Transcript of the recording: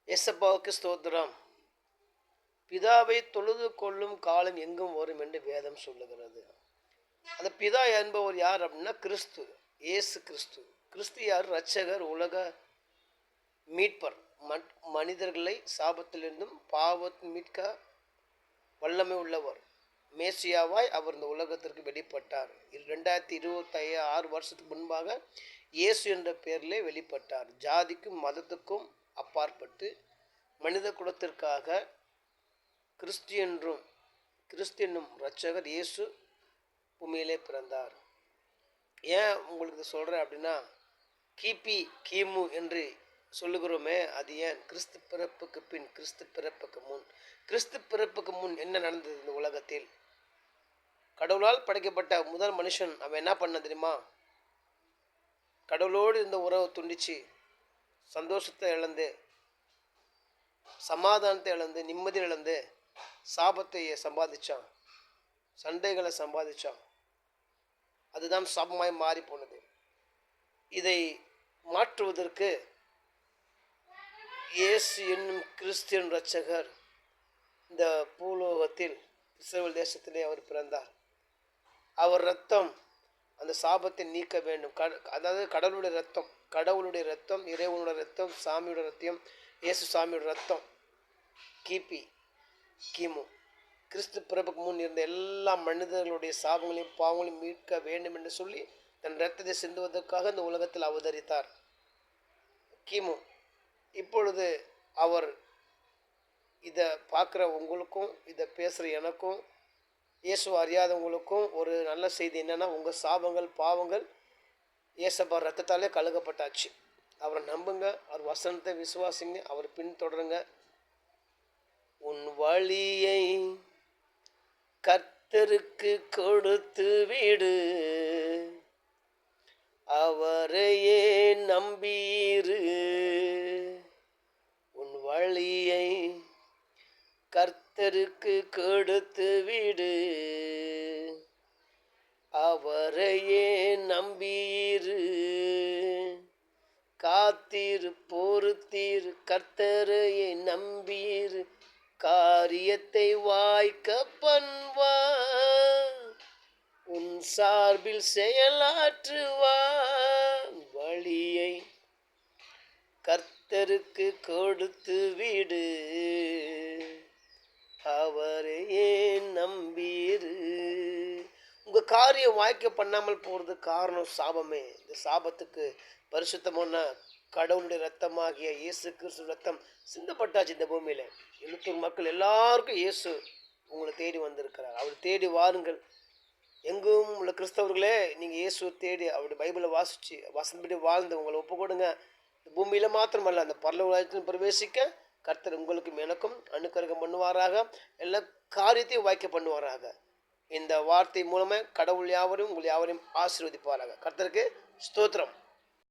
எசப்பாவுக்கு ஸ்தோத்திரம். பிதாவை தொழுது கொள்ளும் காலம் எங்கும் வரும் என்று வேதம் சொல்லுகிறது. அந்த பிதா என்பவர் யார் அப்படின்னா கிறிஸ்து, இயேசு கிறிஸ்து. கிறிஸ்து யார்? இரட்சகர், உலக மீட்பர், மனிதர்களை சாபத்திலிருந்தும் பாவத்தில் மீட்க வல்லமை உள்ளவர். மேசியாவாய் அவர் இந்த உலகத்திற்கு வெளிப்பட்டார். 2026 வருஷத்துக்கு முன்பாக இயேசு என்ற பெயரிலே வெளிப்பட்டார். ஜாதிக்கும் மதத்துக்கும் அப்பாற்பட்டு மனித குலத்திற்காக கிறிஸ்து என்னும் இரட்சகர் இயேசு பூமியிலே பிறந்தார். ஏன் உங்களுக்கு சொல்கிறேன் அப்படின்னா, கிபி கிமு என்று சொல்லுகிறோமே, அது ஏன்? கிறிஸ்து பிறப்புக்கு பின், கிறிஸ்து பிறப்புக்கு முன். கிறிஸ்து பிறப்புக்கு முன் என்ன நடந்தது இந்த உலகத்தில்? கடவுளால் படைக்கப்பட்ட முதல் மனுஷன் அவன் என்ன பண்ண தெரியுமா? கடவுளோடு இருந்த உறவை துண்டிச்சு, சந்தோஷத்தை இழந்து, சமாதானத்தை இழந்து, நிம்மதி இழந்து, சாபத்தை சம்பாதிச்சான், சண்டைகளை சம்பாதிச்சான். அதுதான் சாபமாய் மாறி போனது. இதை மாற்றுவதற்கு இயேசு என்னும் கிறிஸ்தியன் இரட்சகர் இந்த பூலோகத்தில் இஸ்ரவேல் தேசத்திலே அவர் பிறந்தார். அவர் இரத்தம் அந்த சாபத்தை நீக்க வேண்டும். அதாவது கடவுளுடைய இரத்தம், இறைவனுடைய இரத்தம், சாமியோட ரத்தம், இயேசு சாமியோட ரத்தம். கிபி கிமு கிறிஸ்து பிறப்புக்கு முன் இருந்த எல்லா மனிதர்களுடைய சாபங்களையும் பாவங்களையும் மீட்க வேண்டும் என்று சொல்லி தன் இரத்தத்தை சிந்துவதற்காக இந்த உலகத்தில் அவதரித்தார். கிமு. இப்பொழுது அவர் இதை பார்க்குற உங்களுக்கும், இதை பேசுகிற எனக்கும், இயேசு அறியாதவங்களுக்கும் ஒரு நல்ல செய்தி என்னென்னா, உங்கள் சாபங்கள் பாவங்கள் இயேசப்பா ரத்தத்தாலே கழுகப்பட்டாச்சு. அவரை நம்புங்க, அவர் வசனத்தை விசுவாசிங்க, அவர் பின்தொடருங்க. உன் வழியை கர்த்தருக்கு கொடுத்து விடு, அவரையே நம்பீரு. உன் வழியை கர்த்தருக்கு கொடுத்து விடு, அவரையே நம்பீரு. காத்தீரு பொறுத்தீரு, கர்த்தரையே நம்பீரு, காரியத்தை வாய்க்க பண்வார், உன் சார்பில் செயலாற்றுவார். வழியை கர்த்தருக்கு கொடுத்து விடு, அவரையே நம்பீரு. உங்கள் காரியம் வாய்க்க பண்ணாமல் போகிறதுக்கு காரணம் சாபமே. இந்த சாபத்துக்கு பரிசுத்தமான கடவுளுடைய ரத்தமாகிய இயேசு கிறிஸ்து ரத்தம் சிந்தப்பட்டாச்சு இந்த பூமியில். 700 மக்கள் எல்லாருக்கும் இயேசு உங்களை தேடி வந்திருக்கிறார். அவர் தேடி வாருங்கள். எங்கும் உள்ள கிறிஸ்தவர்களே, நீங்கள் இயேசு தேடி அவருடைய பைபிளை வாசித்து வசனப்படி வாழ்ந்து உங்களை ஒப்பு கொடுங்க. பூமியில் மாத்திரமல்ல, அந்த பரலோகத்தில் பிரவேசிக்க கர்த்தர் உங்களுக்கும் எனக்கும் அனுக்கிரகம் பண்ணுவாராக, எல்லா காரியத்தையும் வாய்க்க பண்ணுவாராக. இந்த வார்த்தை மூலமாக கடவுள் யாவரையும் உங்கள் யாவரையும் ஆசீர்வதிப்பாராக. கர்த்தருக்கு ஸ்தோத்திரம்.